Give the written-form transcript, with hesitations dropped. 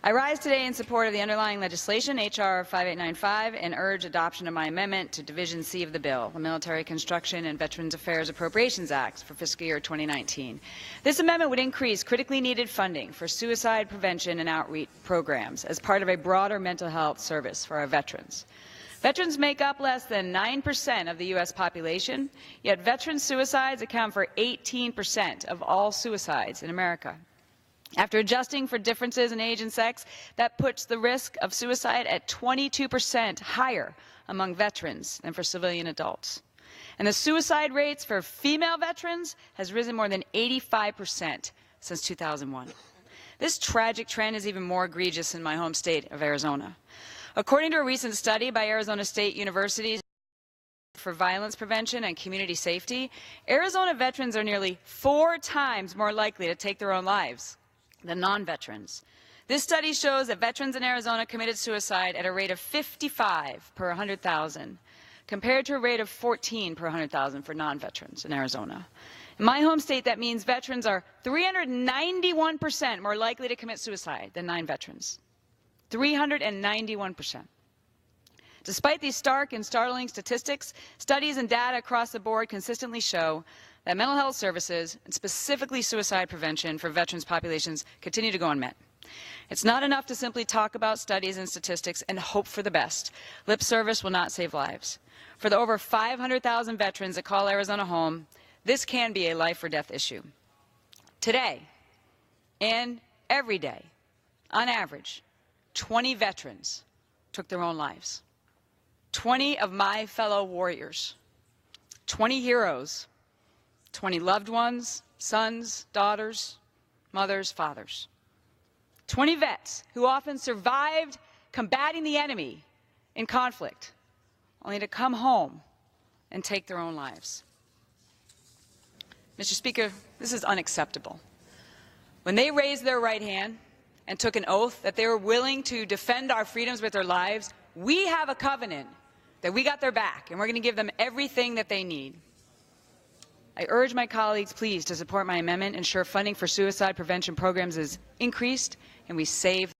I rise today in support of the underlying legislation, H.R. 5895, and urge adoption of my amendment to Division C of the bill, the Military Construction and Veterans Affairs Appropriations Act for fiscal year 2019. This amendment would increase critically needed funding for suicide prevention and outreach programs as part of a broader mental health service for our veterans. Veterans make up less than 9% of the U.S. population, yet veteran suicides account for 18% of all suicides in America. After adjusting for differences in age and sex, that puts the risk of suicide at 22% higher among veterans than for civilian adults. And the suicide rates for female veterans has risen more than 85% since 2001. This tragic trend is even more egregious in my home state of Arizona. According to a recent study by Arizona State University's for Violence Prevention and Community Safety, Arizona veterans are nearly 4 times more likely to take their own lives than non-veterans. This study shows that veterans in Arizona committed suicide at a rate of 55 per 100,000, compared to a rate of 14 per 100,000 for non-veterans in Arizona. In my home state, that means veterans are 391% more likely to commit suicide than non-veterans. 391%. Despite these stark and startling statistics, studies and data across the board consistently show that mental health services, and specifically suicide prevention for veterans populations, continue to go unmet. It's not enough to simply talk about studies and statistics and hope for the best. Lip service will not save lives. For the over 500,000 veterans that call Arizona home, this can be a life or death issue. Today, and every day, on average, 20 veterans took their own lives. 20 of my fellow warriors, 20 heroes, 20 loved ones, sons, daughters, mothers, fathers. 20 vets who often survived combating the enemy in conflict, only to come home and take their own lives. Mr. Speaker, this is unacceptable. When they raised their right hand and took an oath that they were willing to defend our freedoms with their lives, we have a covenant that we got their back, and we're going to give them everything that they need. I urge my colleagues, please, to support my amendment, ensure funding for suicide prevention programs is increased, and we save